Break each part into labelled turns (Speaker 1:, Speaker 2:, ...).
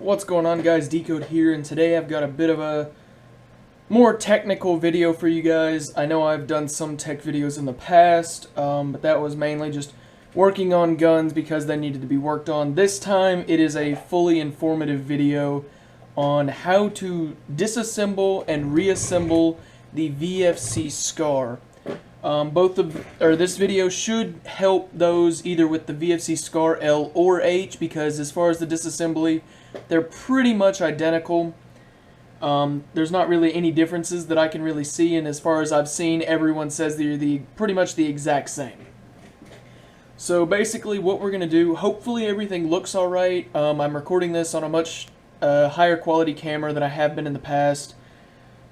Speaker 1: What's going on, guys? Dcode here, and today I've got a bit of a more technical video for you guys. I know I've done some tech videos in the past, but that was mainly just working on guns because they needed to be worked on. This time it is a fully informative video on how to disassemble and reassemble the VFC SCAR. This video should help those either with the VFC SCAR L or H, because as far as the disassembly, they're pretty much identical. There's not really any differences that I can really see, and as far as I've seen, everyone says they're pretty much the exact same. So basically what we're going to do, hopefully everything looks alright. I'm recording this on a much higher quality camera than I have been in the past.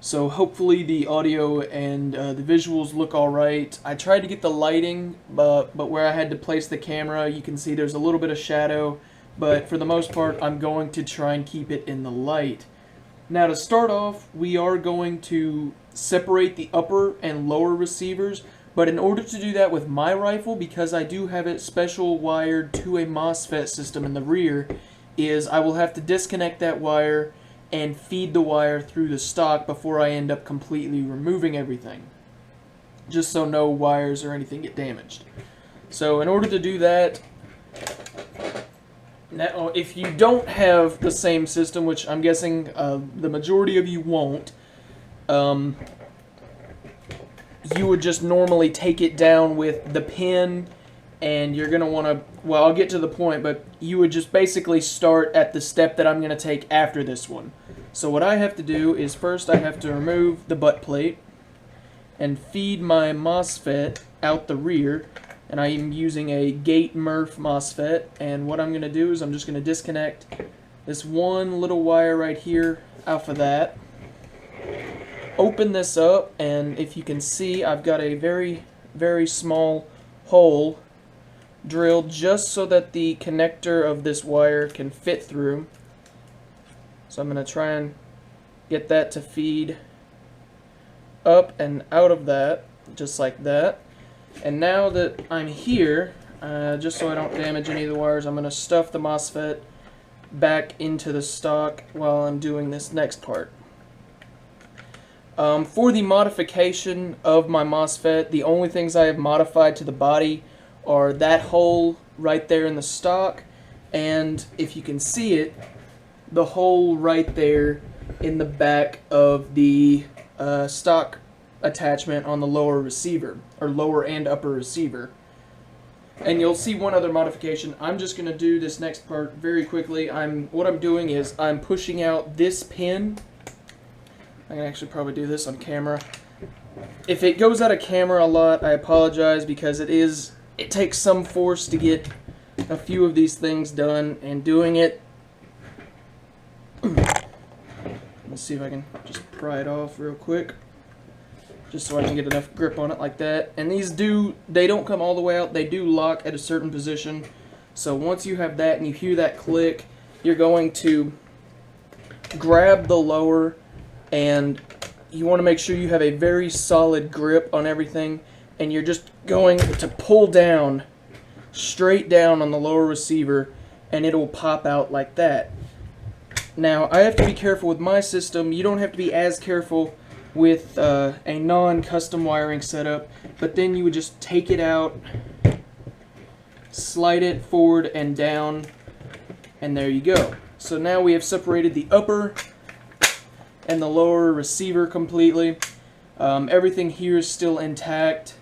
Speaker 1: So hopefully the audio and the visuals look alright. I tried to get the lighting, but where I had to place the camera, you can see there's a little bit of shadow. But for the most part, I'm going to try and keep it in the light. Now to start off, we are going to separate the upper and lower receivers. But in order to do that with my rifle, because I do have it special wired to a MOSFET system in the rear, I will have to disconnect that wire and feed the wire through the stock before I end up completely removing everything, just so no wires or anything get damaged. So in order to do that, now if you don't have the same system, which I'm guessing the majority of you won't, you would just normally take it down with the pin, and you're going to want to, well, I'll get to the point, but you would just basically start at the step that I'm going to take after this one. So what I have to do is first I have to remove the butt plate and feed my MOSFET out the rear, and I am using a gate MRF MOSFET, and what I'm going to do is I'm just going to disconnect this one little wire right here off of that, open this up, and if you can see, I've got a very, very small hole drilled just so that the connector of this wire can fit through. So I'm going to try and get that to feed up and out of that, just like that. And now that I'm here, just so I don't damage any of the wires, I'm going to stuff the MOSFET back into the stock while I'm doing this next part. For the modification of my MOSFET, the only things I have modified to the body are that hole right there in the stock, and if you can see it, the hole right there in the back of the stock attachment on the lower receiver, or lower and upper receiver. And you'll see one other modification. I'm just going to do this next part very quickly. What I'm doing is I'm pushing out this pin. I can actually probably do this on camera. If it goes out of camera a lot, I apologize, because it takes some force to get a few of these things done, and doing it. Let's see if I can just pry it off real quick, just so I can get enough grip on it like that. And these they don't come all the way out, they do lock at a certain position. So once you have that and you hear that click, you're going to grab the lower, and you want to make sure you have a very solid grip on everything, and you're just going to pull down, straight down on the lower receiver, and it'll pop out like that. Now, I have to be careful with my system. You don't have to be as careful with a non-custom wiring setup, but then you would just take it out, slide it forward and down, and there you go. So now we have separated the upper and the lower receiver completely. Everything here is still intact.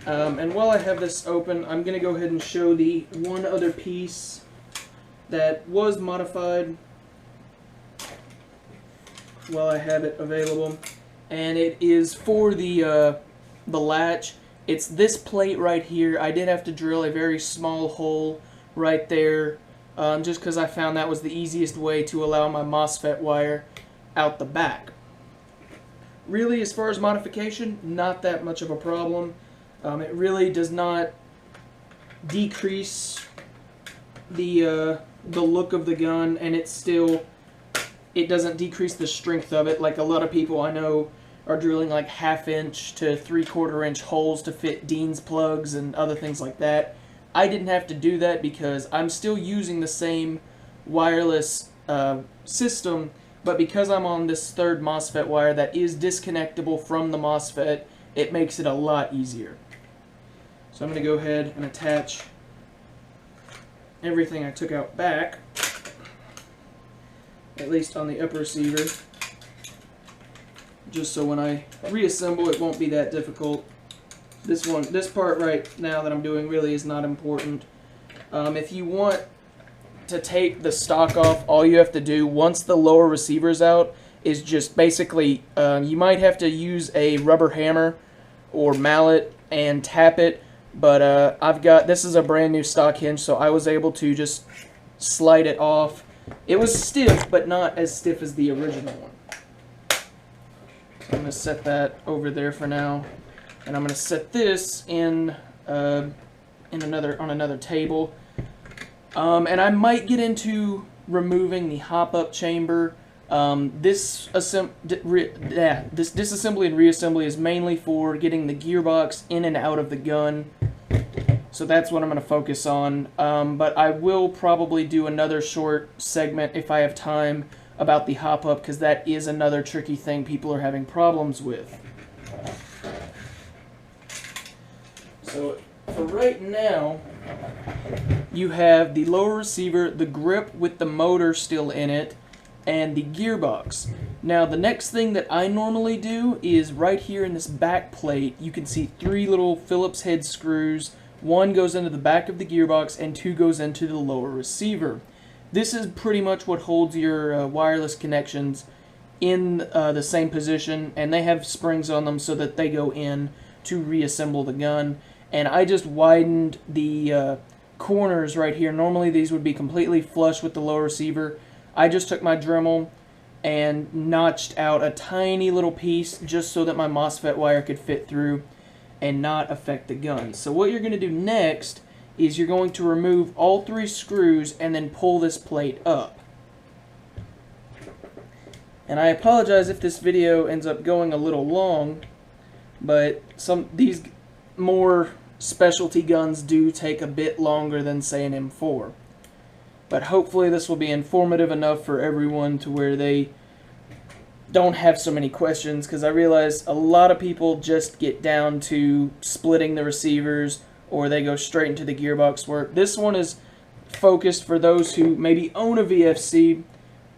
Speaker 1: And while I have this open, I'm going to go ahead and show the one other piece that was modified while I have it available. And it is for the latch. It's this plate right here. I did have to drill a very small hole right there, just because I found that was the easiest way to allow my MOSFET wire out the back. Really, as far as modification, not that much of a problem. It really does not decrease the look of the gun, and it doesn't decrease the strength of it. Like a lot of people I know are drilling like 1/2 inch to 3/4 inch holes to fit Dean's plugs and other things like that. I didn't have to do that because I'm still using the same wireless system, but because I'm on this third MOSFET wire that is disconnectable from the MOSFET, it makes it a lot easier. So I'm going to go ahead and attach everything I took out back, at least on the upper receiver, just so when I reassemble it won't be that difficult. This part right now that I'm doing really is not important. If you want to take the stock off, all you have to do once the lower receiver's out is just basically, you might have to use a rubber hammer or mallet and tap it, but this is a brand new stock hinge, so I was able to just slide it off. It was stiff, but not as stiff as the original one. So I'm going to set that over there for now, and I'm going to set this on another table. And I might get into removing the hop-up chamber. This disassembly and reassembly is mainly for getting the gearbox in and out of the gun. So that's what I'm going to focus on. But I will probably do another short segment, if I have time, about the hop-up, because that is another tricky thing people are having problems with. So for right now, you have the lower receiver, the grip with the motor still in it, and the gearbox. Now the next thing that I normally do is right here in this back plate, you can see 3 little Phillips head screws. 1 goes into the back of the gearbox and 2 goes into the lower receiver. This is pretty much what holds your wireless connections in the same position, and they have springs on them so that they go in to reassemble the gun. And I just widened the corners right here. Normally these would be completely flush with the lower receiver. I just took my Dremel and notched out a tiny little piece just so that my MOSFET wire could fit through and not affect the gun. So what you're going to do next is you're going to remove all 3 screws and then pull this plate up. And I apologize if this video ends up going a little long, but these more specialty guns do take a bit longer than, say, an M4. But hopefully this will be informative enough for everyone to where they don't have so many questions, because I realize a lot of people just get down to splitting the receivers or they go straight into the gearbox work. This one is focused for those who maybe own a VFC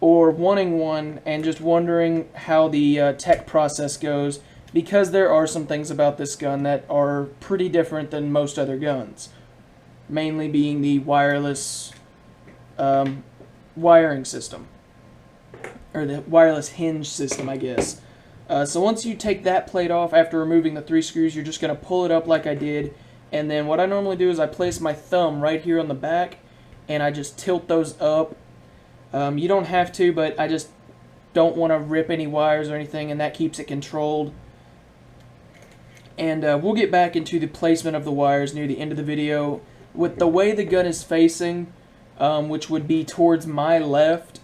Speaker 1: or wanting one and just wondering how the tech process goes, because there are some things about this gun that are pretty different than most other guns, mainly being the wireless wiring system, or the wireless hinge system, I guess. So once you take that plate off, after removing the 3 screws, you're just going to pull it up like I did, and then what I normally do is I place my thumb right here on the back, and I just tilt those up. You don't have to, but I just don't want to rip any wires or anything, and that keeps it controlled. And we'll get back into the placement of the wires near the end of the video. With the way the gun is facing, which would be towards my left,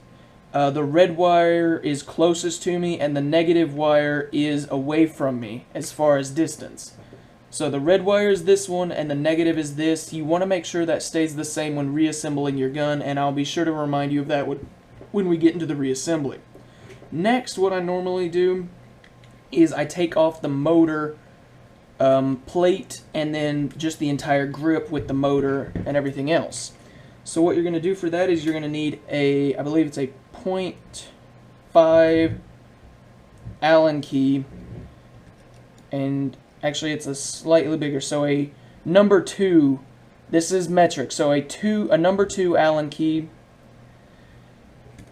Speaker 1: the red wire is closest to me and the negative wire is away from me as far as distance. So the red wire is this one and the negative is this. You want to make sure that stays the same when reassembling your gun, and I'll be sure to remind you of that when we get into the reassembly. Next, what I normally do is I take off the motor plate and then just the entire grip with the motor and everything else. So what you're going to do for that is you're going to need I believe it's a 0.5 Allen key, and actually it's a slightly bigger, so a number 2, this is metric, so a number 2 Allen key,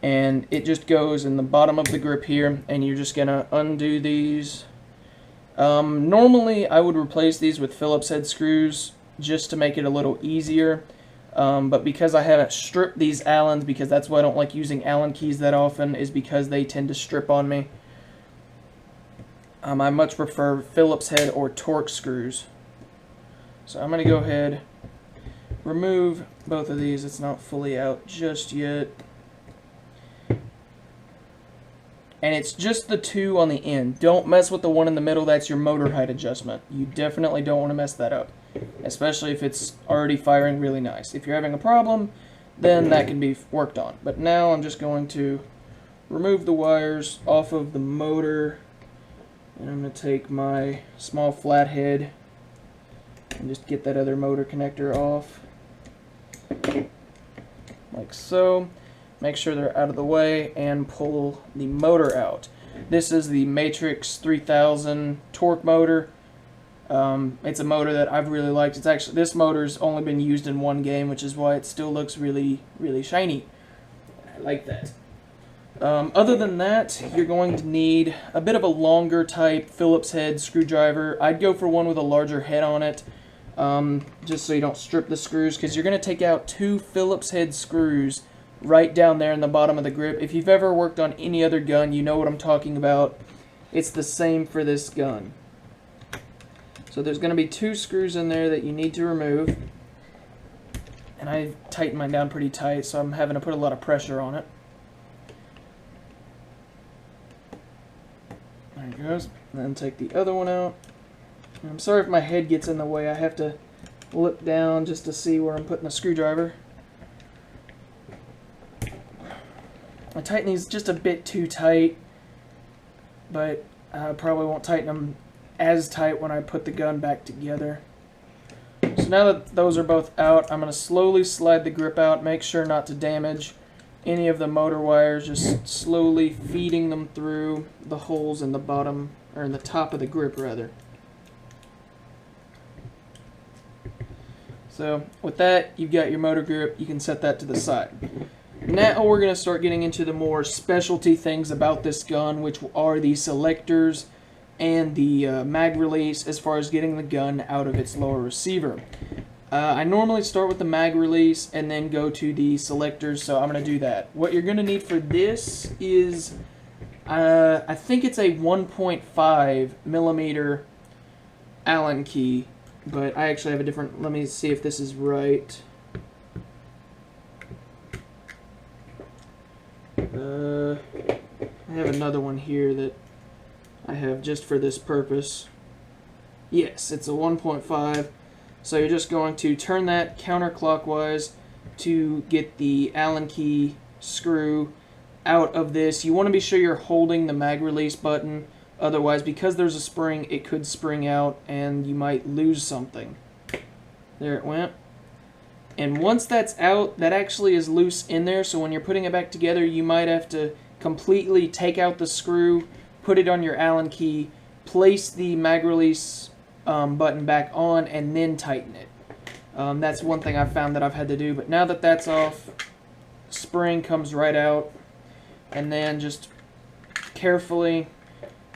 Speaker 1: and it just goes in the bottom of the grip here, and you're just going to undo these. Normally I would replace these with Phillips head screws just to make it a little easier, but because I haven't stripped these Allens, because that's why I don't like using Allen keys that often, is because they tend to strip on me. I much prefer Phillips head or Torx screws. So I'm going to go ahead, remove both of these. It's not fully out just yet. And it's just the 2 on the end. Don't mess with the one in the middle. That's your motor height adjustment. You definitely don't want to mess that up, especially if it's already firing really nice. If you're having a problem, then that can be worked on. But now I'm just going to remove the wires off of the motor, and I'm going to take my small flathead and just get that other motor connector off, like so. Make sure they're out of the way and pull the motor out. This is the Matrix 3000 torque motor. It's a motor that I've really liked. It's actually, this motor's only been used in one game, which is why it still looks really, really shiny. I like that. Other than that, you're going to need a bit of a longer type Phillips head screwdriver. I'd go for one with a larger head on it, just so you don't strip the screws, because you're going to take out 2 Phillips head screws right down there in the bottom of the grip. If you've ever worked on any other gun, you know what I'm talking about. It's the same for this gun. So there's going to be 2 screws in there that you need to remove. And I tightened mine down pretty tight, so I'm having to put a lot of pressure on it. There it goes. And then take the other one out. And I'm sorry if my head gets in the way. I have to look down just to see where I'm putting the screwdriver. I tighten these just a bit too tight, but I probably won't tighten them as tight when I put the gun back together. So now that those are both out, I'm going to slowly slide the grip out, make sure not to damage any of the motor wires, just slowly feeding them through the holes in the bottom, or in the top of the grip rather. So with that, you've got your motor grip. You can set that to the side. Now we're going to start getting into the more specialty things about this gun, which are the selectors and the mag release as far as getting the gun out of its lower receiver. I normally start with the mag release and then go to the selectors, so I'm going to do that. What you're going to need for this is, I think it's a 1.5 millimeter Allen key, but I actually have a different, let me see if this is right. I have another one here that I have just for this purpose. Yes, it's a 1.5. So you're just going to turn that counterclockwise to get the Allen key screw out of this. You want to be sure you're holding the mag release button. Otherwise, because there's a spring, it could spring out and you might lose something. There it went. And once that's out, that actually is loose in there, so when you're putting it back together, you might have to completely take out the screw, put it on your Allen key, place the mag release button back on, and then tighten it. That's one thing I've found that I've had to do, but now that that's off, spring comes right out, and then just carefully,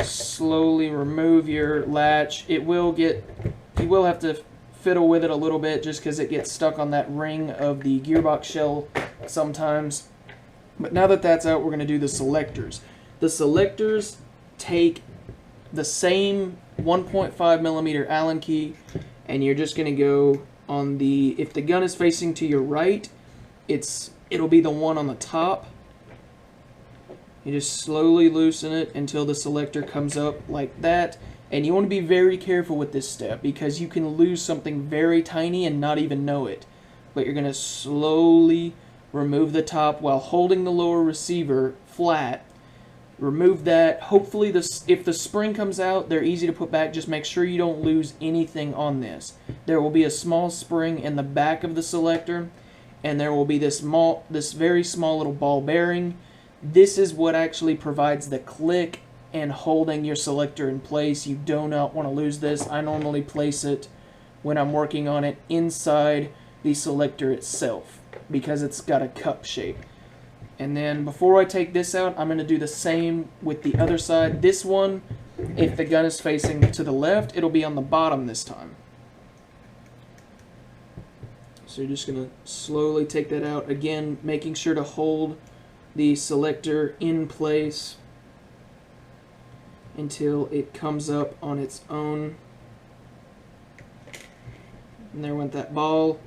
Speaker 1: slowly remove your latch. You will have to fiddle with it a little bit just because it gets stuck on that ring of the gearbox shell sometimes. But now that that's out, we're going to do the selectors. The selectors take the same 1.5 millimeter Allen key, and you're just going to go on the, if the gun is facing to your right, it'll be the one on the top. You just slowly loosen it until the selector comes up like that. And you want to be very careful with this step because you can lose something very tiny and not even know it. But you're going to slowly remove the top while holding the lower receiver flat. Remove that. Hopefully, if the spring comes out, they're easy to put back. Just make sure you don't lose anything on this. There will be a small spring in the back of the selector, and there will be this very small little ball bearing. This is what actually provides the click and holding your selector in place. You do not want to lose this. I normally place it when I'm working on it inside the selector itself because it's got a cup shape. And then before I take this out, I'm going to do the same with the other side. This one, if the gun is facing to the left, it'll be on the bottom this time. So you're just going to slowly take that out. Again, making sure to hold the selector in place until it comes up on its own. And there went that ball.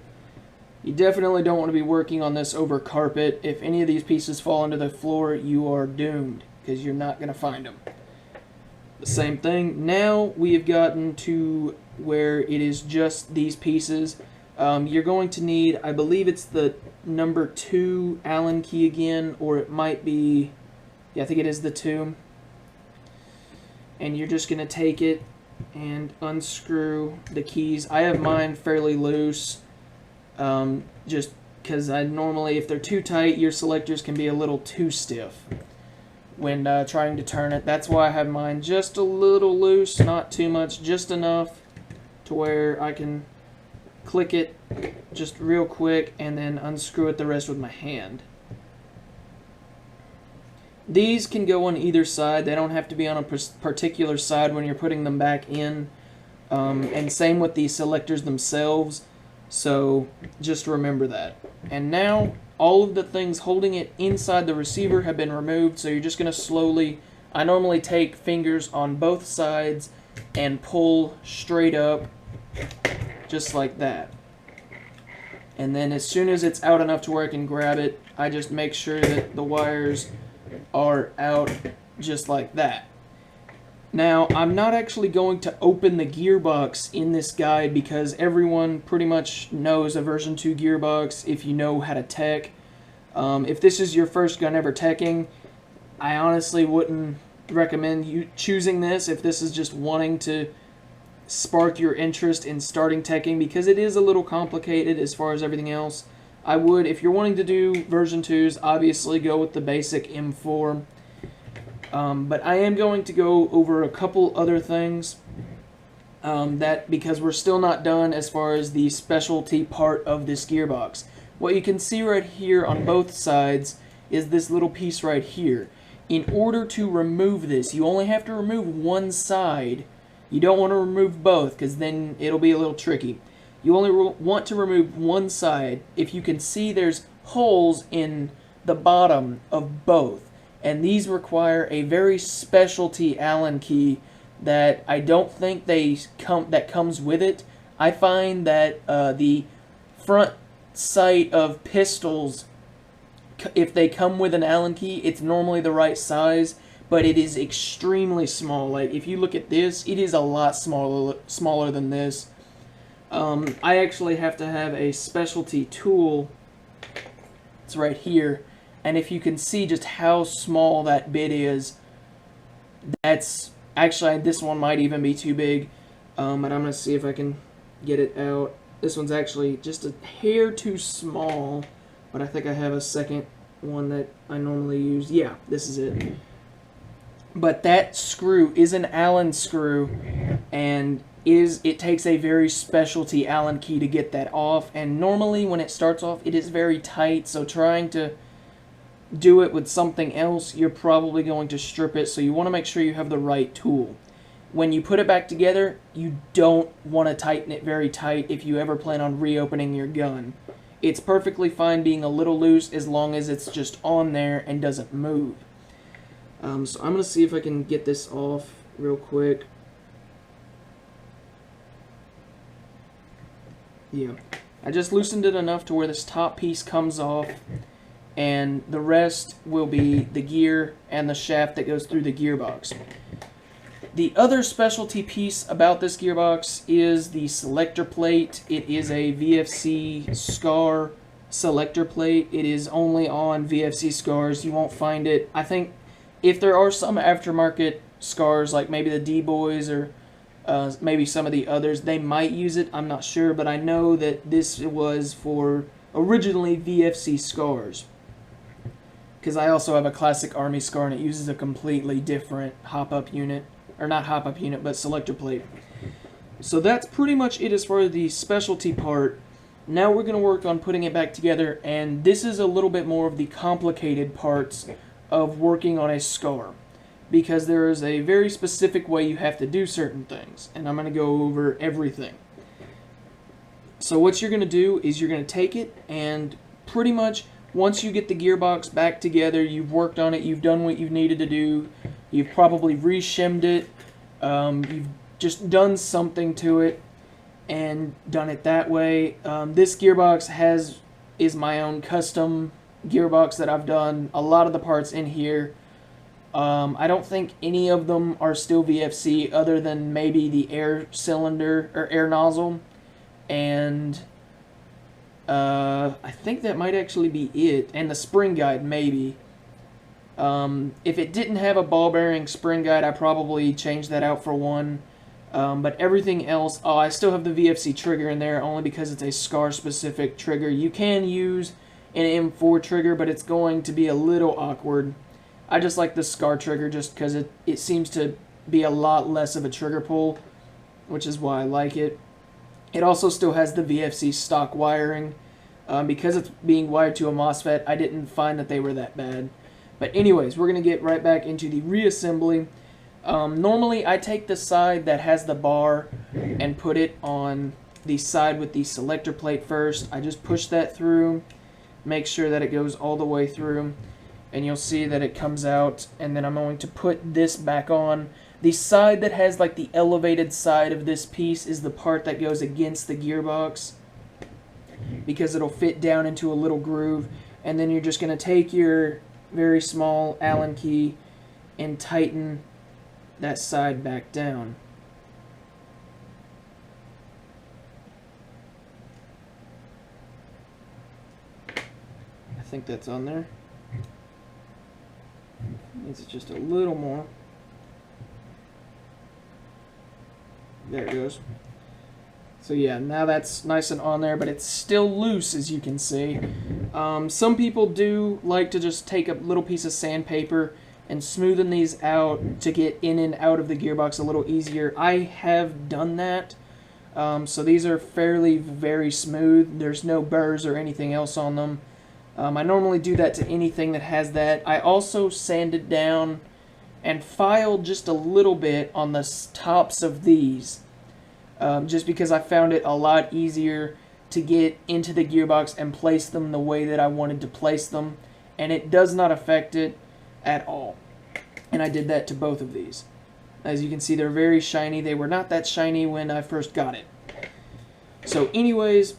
Speaker 1: You definitely don't want to be working on this over carpet. If any of these pieces fall onto the floor, you are doomed because you're not going to find them. The same thing. Now we have gotten to where it is just these pieces. You're going to need, I believe it's the number 2 Allen key again, or it might be, yeah, I think it is the 2. And you're just going to take it and unscrew the keys. I have mine fairly loose, just because I normally, if they're too tight, your selectors can be a little too stiff when trying to turn it. That's why I have mine just a little loose, not too much, just enough to where I can click it just real quick and then unscrew it the rest with my hand. These can go on either side. They don't have to be on a particular side when you're putting them back in. And same with the selectors themselves. So just remember that. And now all of the things holding it inside the receiver have been removed. So you're just going to slowly, I normally take fingers on both sides and pull straight up just like that. And then as soon as it's out enough to where I can grab it, I just make sure that the wires are out just like that. Now, I'm not actually going to open the gearbox in this guide because everyone pretty much knows a version 2 gearbox if you know how to tech. If this is your first gun ever teching, I honestly wouldn't recommend you choosing this if this is just wanting to spark your interest in starting teching, because it is a little complicated as far as everything else. I would, if you're wanting to do version 2s, obviously go with the basic M4. But I am going to go over a couple other things because we're still not done as far as the specialty part of this gearbox. What you can see right here on both sides is this little piece right here. In order to remove this, you only have to remove one side. You don't want to remove both because then it'll be a little tricky. You only want to remove one side. If you can see, there's holes in the bottom of both, and these require a very specialty Allen key that I don't think that comes with it. I find that the front sight of pistols, if they come with an Allen key, it's normally the right size, but it is extremely small. Like if you look at this, it is a lot smaller than this. I actually have to have a specialty tool. It's right here, and if you can see just how small that bit is, that's actually, this one might even be too big, but I'm going to see if I can get it out. This one's actually just a hair too small, but I think I have a second one that I normally use. Yeah, this is it. But that screw is an Allen screw, and it takes a very specialty Allen key to get that off, and normally when it starts off it is very tight, so trying to do it with something else, you're probably going to strip it, so you want to make sure you have the right tool. When you put it back together, you don't want to tighten it very tight if you ever plan on reopening your gun. It's perfectly fine being a little loose as long as it's just on there and doesn't move. So I'm going to see if I can get this off real quick. Yeah, I just loosened it enough to where this top piece comes off, and the rest will be the gear and the shaft that goes through the gearbox. The other specialty piece about this gearbox is the selector plate. It is a VFC SCAR selector plate. It is only on VFC SCARs. You won't find it. I think if there are some aftermarket SCARs, like maybe the D-Boys or maybe some of the others, they might use it. I'm not sure, but I know that this was for originally VFC SCARs. Because I also have a classic Army SCAR, and it uses a completely different hop-up unit. Or not hop-up unit, but selector plate. So that's pretty much it as far as the specialty part. Now we're going to work on putting it back together, and this is a little bit more of the complicated parts of working on a SCAR, because there is a very specific way you have to do certain things, and I'm going to go over everything. So what you're going to do is you're going to take it, and pretty much once you get the gearbox back together, you've worked on it, you've done what you've needed to do, you've probably re-shimmed it, you've just done something to it and done it that way. This gearbox is my own custom gearbox that I've done. A lot of the parts in here, I don't think any of them are still VFC other than maybe the air cylinder or air nozzle, and I think that might actually be it, and the spring guide maybe. If it didn't have a ball bearing spring guide, I probably changed that out for one. But everything else, oh, I still have the VFC trigger in there only because it's a SCAR specific trigger. You can use an M4 trigger, but it's going to be a little awkward. I just like the SCAR trigger just because it seems to be a lot less of a trigger pull, which is why I like it. It also still has the VFC stock wiring. Because it's being wired to a MOSFET, I didn't find that they were that bad. But anyways, we're going to get right back into the reassembly. Normally, I take the side that has the bar and put it on the side with the selector plate first. I just push that through, make sure that it goes all the way through, and you'll see that it comes out, and then I'm going to put this back on. The side that has like the elevated side of this piece is the part that goes against the gearbox, because it'll fit down into a little groove, and then you're just going to take your very small Allen key and tighten that side back down. I think that's on there. Needs just a little more. There it goes. So yeah, now that's nice and on there, but it's still loose, as you can see. Some people do like to just take a little piece of sandpaper and smoothen these out to get in and out of the gearbox a little easier. I have done that. So these are very smooth. There's no burrs or anything else on them. I normally do that to anything that has that. I also sanded down and filed just a little bit on the tops of these. Just because I found it a lot easier to get into the gearbox and place them the way that I wanted to place them, and it does not affect it at all. And I did that to both of these. As you can see, they're very shiny. They were not that shiny when I first got it. So anyways,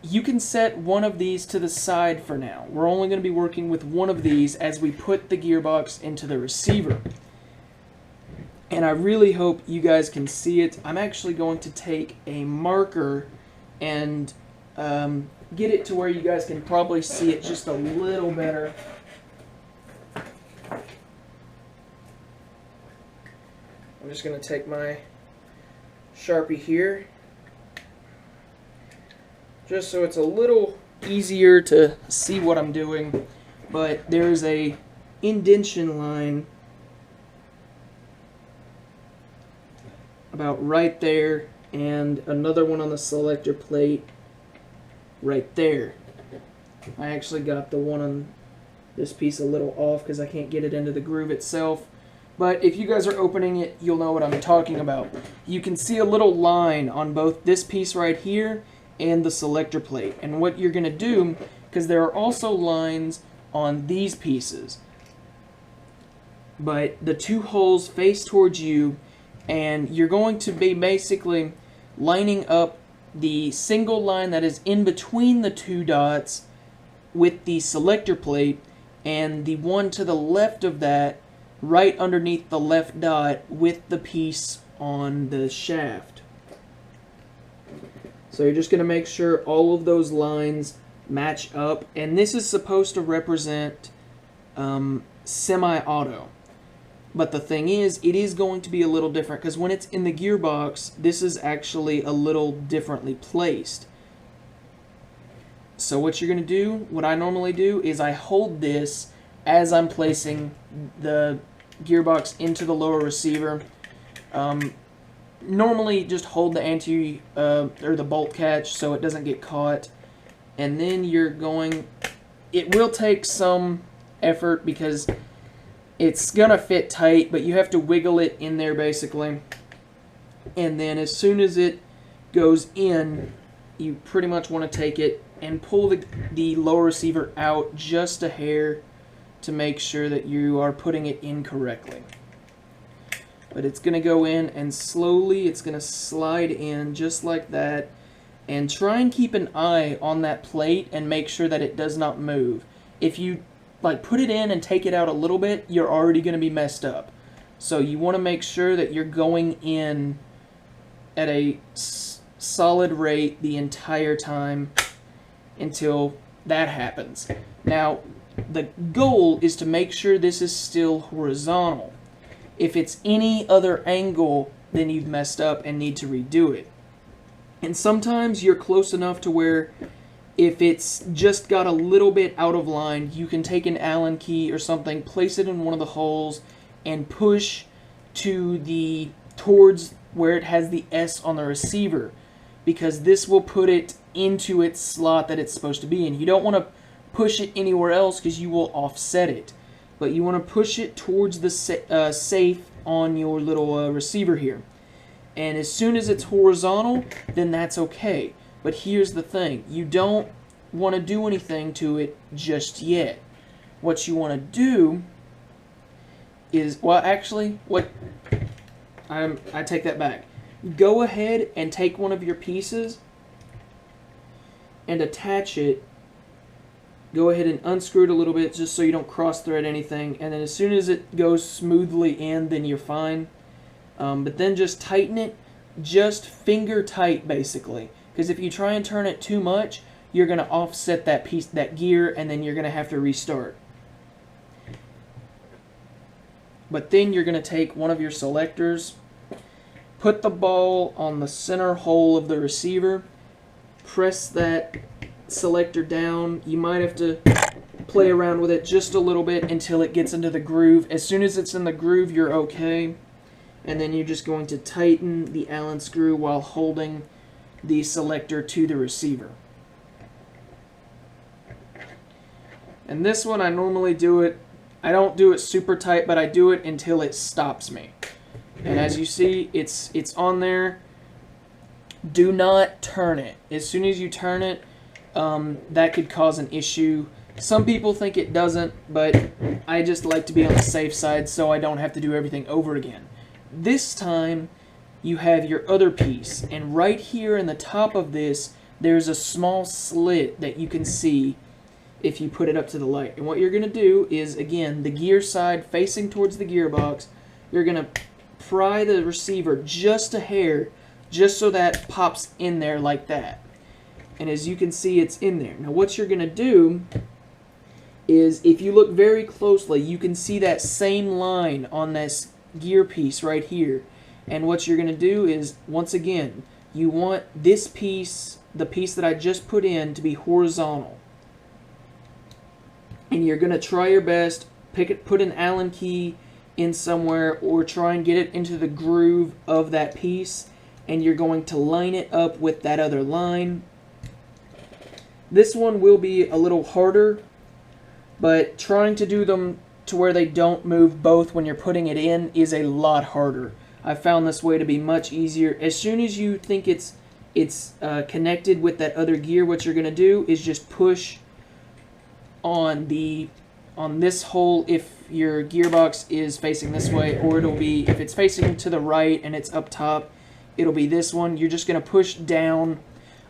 Speaker 1: you can set one of these to the side for now. We're only going to be working with one of these as we put the gearbox into the receiver. And I really hope you guys can see it. I'm actually going to take a marker and get it to where you guys can probably see it just a little better. I'm just going to take my Sharpie here, just so it's a little easier to see what I'm doing. But there's a indentation line about right there, and another one on the selector plate right there. I actually got the one on this piece a little off because I can't get it into the groove itself. But if you guys are opening it, you'll know what I'm talking about. You can see a little line on both this piece right here and the selector plate. And what you're going to do, because there are also lines on these pieces, but the two holes face towards you, and you're going to be basically lining up the single line that is in between the two dots with the selector plate, and the one to the left of that right underneath the left dot with the piece on the shaft. So you're just going to make sure all of those lines match up, and this is supposed to represent semi-auto. But the thing is, it is going to be a little different, because when it's in the gearbox, this is actually a little differently placed. So what you're going to do, what I normally do, is I hold this as I'm placing the gearbox into the lower receiver. Normally just hold the or the bolt catch so it doesn't get caught. And then you're going, it will take some effort because it's gonna fit tight, but you have to wiggle it in there basically. And then as soon as it goes in, you pretty much want to take it and pull the lower receiver out just a hair to make sure that you are putting it in correctly. But it's going to go in, and slowly it's going to slide in just like that. And try and keep an eye on that plate and make sure that it does not move. If you put it in and take it out a little bit, you're already going to be messed up. So you want to make sure that you're going in at a solid rate the entire time. until that happens. Now, the goal is to make sure this is still horizontal. If it's any other angle, then you've messed up and need to redo it. And sometimes you're close enough to where if it's just got a little bit out of line, you can take an Allen key or something, place it in one of the holes, and push towards where it has the S on the receiver, because this will put it into its slot that it's supposed to be in. You don't want to push it anywhere else because you will offset it, but you want to push it towards the safe on your little receiver here. And as soon as it's horizontal, then that's okay. But here's the thing, you don't want to do anything to it just yet. What you want to do is, well, actually, I take that back. Go ahead and take one of your pieces and attach it. Go ahead and unscrew it a little bit just so you don't cross thread anything, and then as soon as it goes smoothly in, then you're fine. But then just tighten it, just finger tight basically, because if you try and turn it too much, you're going to offset that gear, and then you're going to have to restart. But then you're going to take one of your selectors, put the ball on the center hole of the receiver, press that selector down. You might have to play around with it just a little bit until it gets into the groove. As soon as it's in the groove, you're okay. And then you're just going to tighten the Allen screw while holding the selector to the receiver. And this one, I normally do it, I don't do it super tight, but I do it until it stops me. And as you see, it's on there. Do not turn it. As soon as you turn it, that could cause an issue. Some people think it doesn't, but I just like to be on the safe side so I don't have to do everything over again. This time, you have your other piece, and right here in the top of this, there's a small slit that you can see if you put it up to the light. And what you're going to do is, again, the gear side facing towards the gearbox, you're going to pry the receiver just a hair, just so that pops in there like that. And as you can see, it's in there. Now what you're going to do is, if you look very closely, you can see that same line on this gear piece right here. And what you're going to do is, once again, you want this piece, the piece that I just put in, to be horizontal. And you're going to try your best, put an Allen key in somewhere, or try and get it into the groove of that piece, and you're going to line it up with that other line. This one will be a little harder, but trying to do them to where they don't move both when you're putting it in is a lot harder. I found this way to be much easier. As soon as you think it's connected with that other gear, what you're going to do is just push on this hole if your gearbox is facing this way, or it'll be, if it's facing to the right and it's up top, it'll be this one. You're just going to push down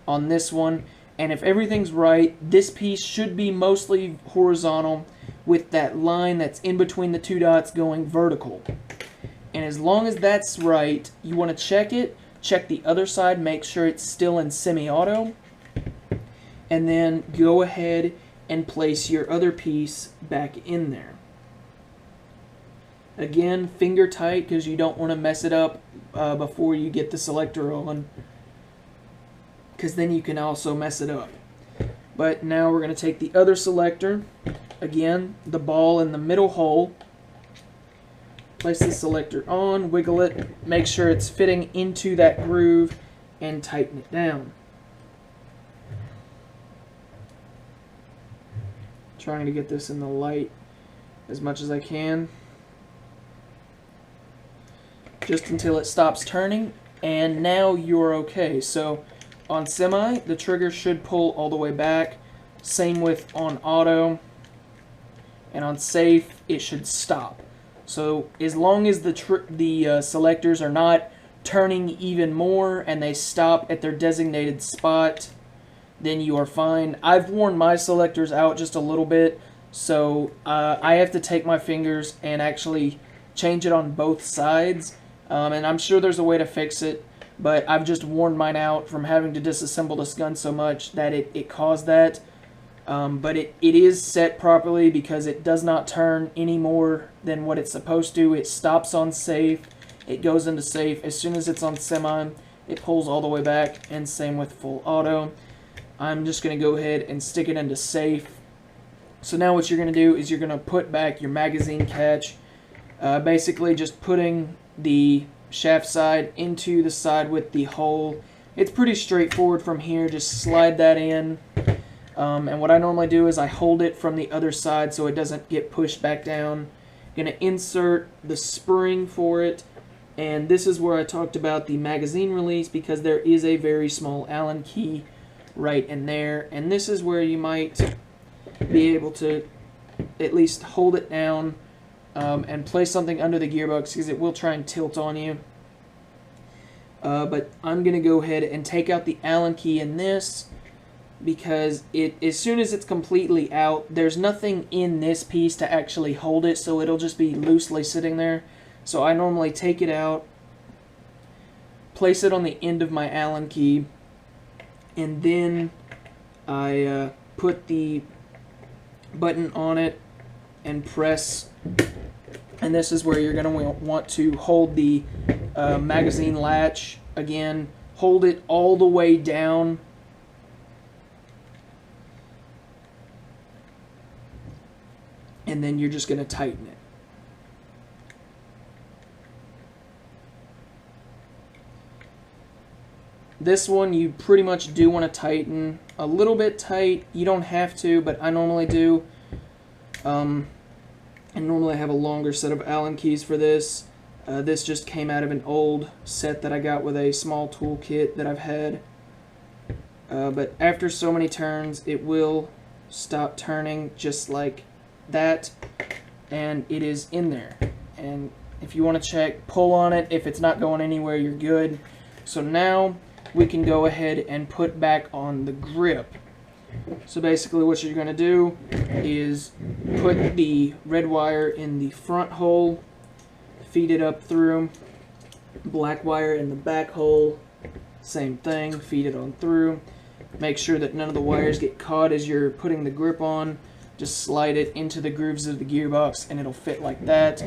Speaker 1: on this one, and if everything's right, this piece should be mostly horizontal with that line that's in between the two dots going vertical. And as long as that's right, you want to check it, check the other side, make sure it's still in semi-auto, and then go ahead and place your other piece back in there. Again, finger tight, because you don't want to mess it up before you get the selector on, because then you can also mess it up. But now we're going to take the other selector, again, the ball in the middle hole, place the selector on, wiggle it, make sure it's fitting into that groove, and tighten it down. Trying to get this in the light as much as I can, just until it stops turning, and now you're okay. So on semi, the trigger should pull all the way back, same with on auto, and on safe it should stop. So as long as the selectors are not turning even more and they stop at their designated spot, then you are fine. I've worn my selectors out just a little bit, so I have to take my fingers and actually change it on both sides, and I'm sure there's a way to fix it. but I've just worn mine out from having to disassemble this gun so much that it caused that. But it is set properly because it does not turn any more than what it's supposed to. It stops on safe, it goes into safe. As soon as it's on semi, it pulls all the way back, and same with full auto. I'm just going to go ahead and stick it into safe. So now what you're going to do is you're going to put back your magazine catch, basically just putting the shaft side into the side with the hole. It's pretty straightforward from here, just slide that in. And what I normally do is I hold it from the other side so it doesn't get pushed back down. Going to insert the spring for it, and this is where I talked about the magazine release, because there is a very small Allen key right in there, and this is where you might be able to at least hold it down and place something under the gearbox, because it will try and tilt on you. But I'm going to go ahead and take out the Allen key in this, because as soon as it's completely out, there's nothing in this piece to actually hold it, so it'll just be loosely sitting there. So I normally take it out, place it on the end of my Allen key, and then I put the button on it and press, and this is where you're going to want to hold the magazine latch. Again, hold it all the way down, and then you're just going to tighten it. This one you pretty much do want to tighten a little bit tight. You don't have to, but I normally do. And normally I have a longer set of Allen keys for this. This just came out of an old set that I got with a small tool kit that I've had. But after so many turns, it will stop turning just like that, and it is in there. And if you want to check, pull on it. If it's not going anywhere, you're good. So now we can go ahead and put back on the grip. So basically what you're going to do is put the red wire in the front hole, feed it up through, black wire in the back hole, same thing, feed it on through. Make sure that none of the wires get caught as you're putting the grip on. Just slide it into the grooves of the gearbox and it'll fit like that.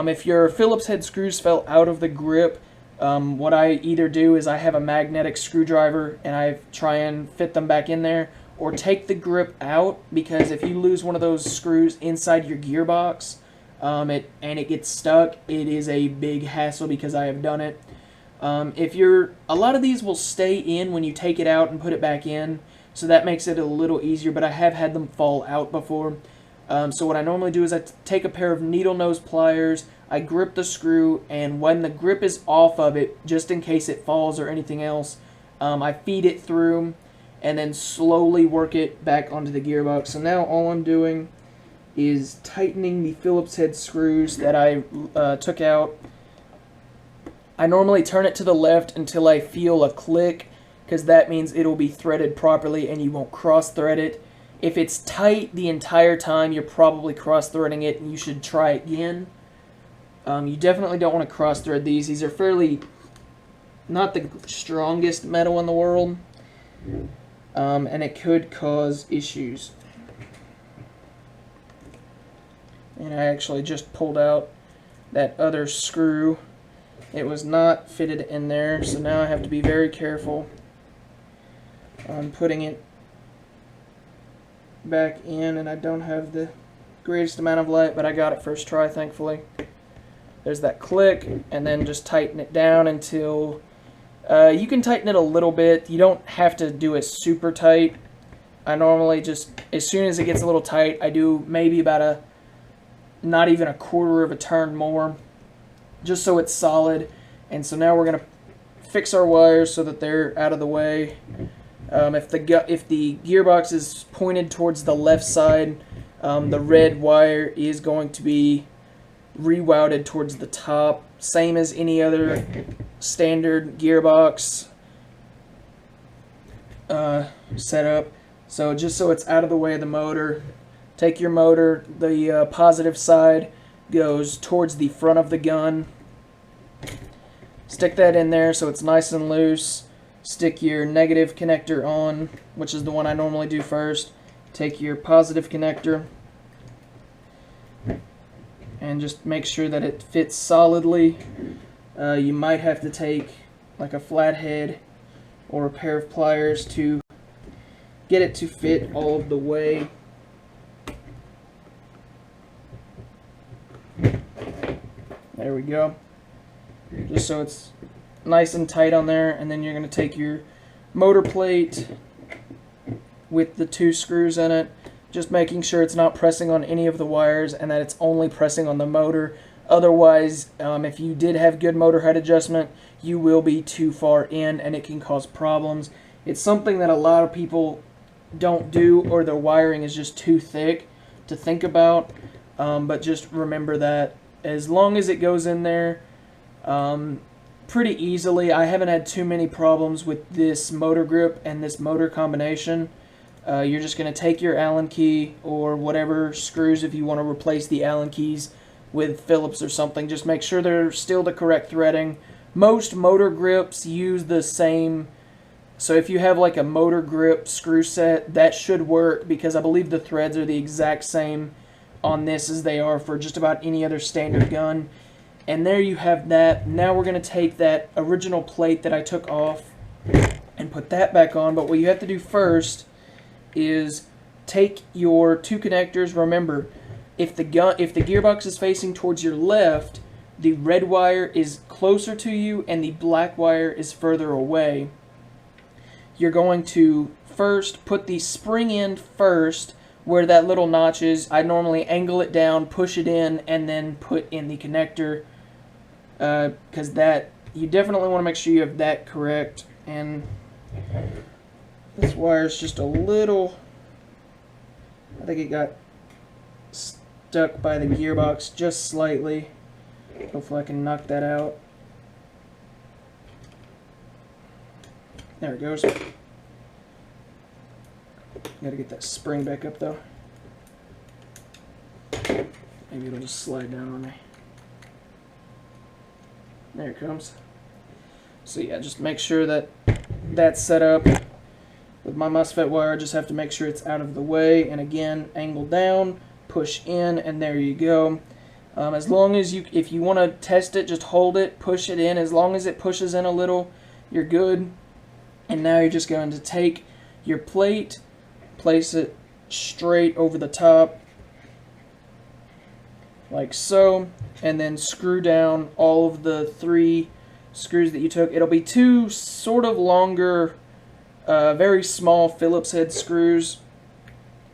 Speaker 1: If your Phillips head screws fell out of the grip, what I either do is I have a magnetic screwdriver and I try and fit them back in there, or take the grip out, because if you lose one of those screws inside your gearbox and it gets stuck, it is a big hassle, because I have done it. A lot of these will stay in when you take it out and put it back in, so that makes it a little easier, but I have had them fall out before. So what I normally do is I take a pair of needle nose pliers, I grip the screw, and when the grip is off of it, just in case it falls or anything else, I feed it through and then slowly work it back onto the gearbox. So now all I'm doing is tightening the Phillips head screws that I took out. I normally turn it to the left until I feel a click, because that means it'll be threaded properly and you won't cross-thread it. If it's tight the entire time, you're probably cross-threading it, and you should try again. You definitely don't want to cross-thread these. These are fairly not the strongest metal in the world, and it could cause issues. And I actually just pulled out that other screw. It was not fitted in there, so now I have to be very careful on putting it back in, and I don't have the greatest amount of light, but I got it first try, thankfully. There's that click, and then just tighten it down until you can tighten it a little bit. You don't have to do it super tight. I normally just, as soon as it gets a little tight, I do maybe about not even a quarter of a turn more, just so it's solid. And so now we're going to fix our wires so that they're out of the way. If the gearbox is pointed towards the left side, the red wire is going to be rerouted towards the top, same as any other standard gearbox setup. So just so it's out of the way of the motor, take your motor, the positive side goes towards the front of the gun. Stick that in there so it's nice and loose. Stick your negative connector on, which is the one I normally do first. Take your positive connector and just make sure that it fits solidly. You might have to take like a flathead or a pair of pliers to get it to fit all of the way. There we go. Just so it's nice and tight on there, and then you're going to take your motor plate with the 2 screws in it, just making sure it's not pressing on any of the wires and that it's only pressing on the motor. Otherwise, if you did have good motor height adjustment, you will be too far in and it can cause problems. It's something that a lot of people don't do, or their wiring is just too thick to think about, but just remember that as long as it goes in there pretty easily. I haven't had too many problems with this motor grip and this motor combination. You're just going to take your Allen key or whatever screws, if you want to replace the Allen keys with Phillips or something, just make sure they're still the correct threading. Most motor grips use the same, so if you have like a motor grip screw set, that should work, because I believe the threads are the exact same on this as they are for just about any other standard gun. And there you have that. Now we're going to take that original plate that I took off and put that back on. But what you have to do first is take your 2 connectors. Remember, if the gearbox is facing towards your left, the red wire is closer to you and the black wire is further away. You're going to first put the spring in first where that little notch is. I normally angle it down, push it in, and then put in the connector, because that, you definitely want to make sure you have that correct. And this wire is just a little, I think it got stuck by the gearbox just slightly. Hopefully I can knock that out. There it goes. Gotta get that spring back up though. Maybe it'll just slide down on me. There it comes. So yeah, just make sure that that's set up. With my MOSFET wire, I just have to make sure it's out of the way. And again, angle down, push in, and there you go. As long as you, if you want to test it, just hold it, push it in. As long as it pushes in a little, you're good. And now you're just going to take your plate, place it straight over the top, like so, and then screw down all of the 3 screws that you took. It'll be 2 sort of longer, very small Phillips head screws,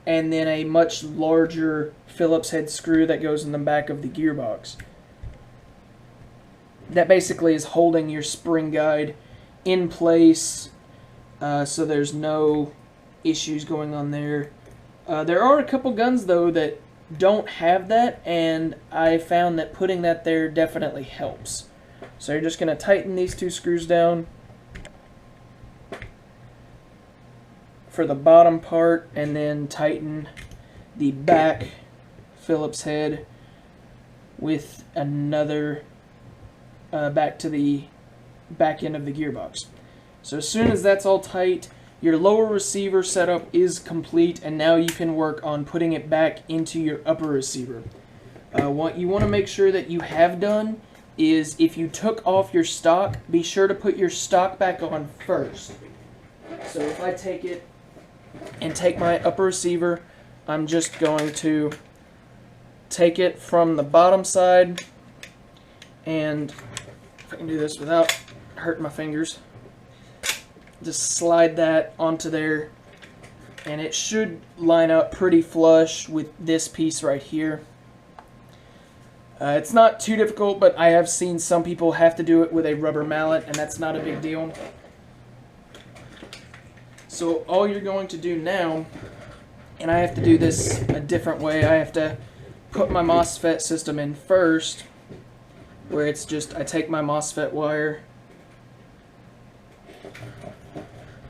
Speaker 1: and then a much larger Phillips head screw that goes in the back of the gearbox. That basically is holding your spring guide in place, so there's no issues going on there. There are a couple guns though that don't have that, and I found that putting that there definitely helps. So you're just going to tighten these 2 screws down for the bottom part, and then tighten the back Phillips head with another back to the back end of the gearbox. So as soon as that's all tight, your lower receiver setup is complete, and now you can work on putting it back into your upper receiver. What you want to make sure that you have done is, if you took off your stock, be sure to put your stock back on first. So if I take it and take my upper receiver, I'm just going to take it from the bottom side, and if I can do this without hurting my fingers, just slide that onto there, and it should line up pretty flush with this piece right here. It's not too difficult, but I have seen some people have to do it with a rubber mallet, and that's not a big deal. So all you're going to do now, and I have to do this a different way, I have to put my MOSFET system in first, where it's just, I take my MOSFET wire,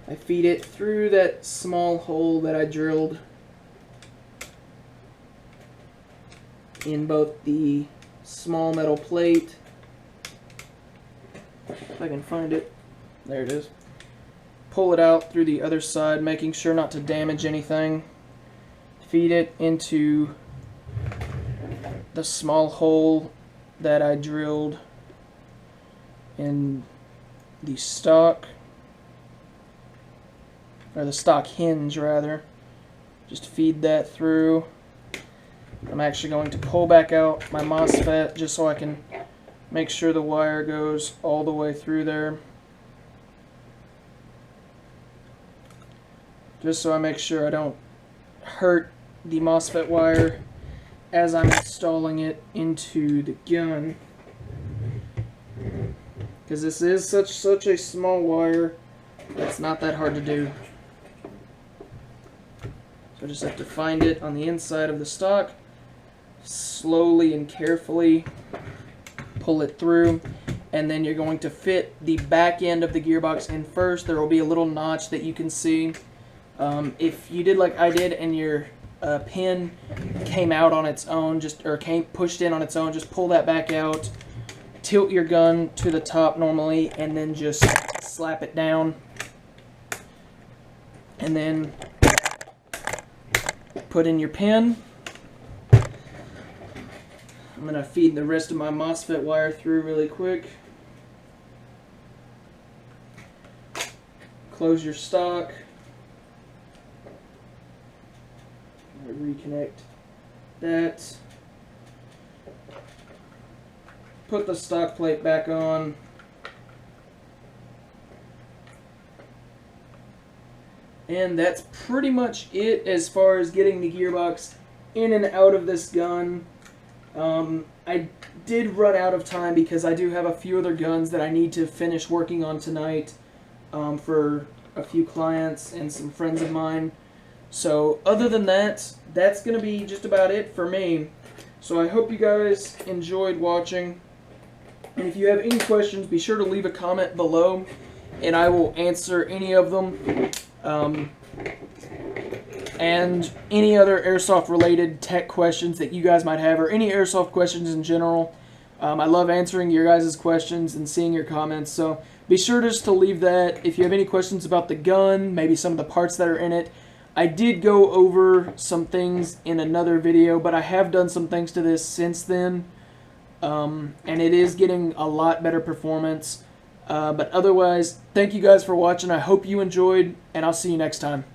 Speaker 1: I feed it through that small hole that I drilled in both the small metal plate if I can find it. There it is. Pull it out through the other side, making sure not to damage anything. Feed it into the small hole that I drilled in the stock, or the stock hinge rather. Just feed that through. I'm actually going to pull back out my MOSFET just so I can make sure the wire goes all the way through there. Just so I make sure I don't hurt the MOSFET wire as I'm installing it into the gun, because this is such a small wire that's not that hard to do. So I just have to find it on the inside of the stock, slowly and carefully pull it through, and then you're going to fit the back end of the gearbox in first. There will be a little notch that you can see. If you did like I did and your pin came out on its own, came pushed in on its own, just pull that back out, tilt your gun to the top normally, and then just slap it down, and then put in your pin. I'm going to feed the rest of my MOSFET wire through really quick. Close your stock. Reconnect that. Put the stock plate back on. And that's pretty much it as far as getting the gearbox in and out of this gun. I did run out of time because I do have a few other guns that I need to finish working on tonight for a few clients and some friends of mine. So other than that, that's going to be just about it for me. So I hope you guys enjoyed watching. And if you have any questions, be sure to leave a comment below and I will answer any of them. And any other airsoft related tech questions that you guys might have, or any airsoft questions in general. I love answering your guys' questions and seeing your comments, so be sure just to leave that. If you have any questions about the gun, maybe some of the parts that are in it, I did go over some things in another video, but I have done some things to this since then, and it is getting a lot better performance. But otherwise, thank you guys for watching. I hope you enjoyed, and I'll see you next time.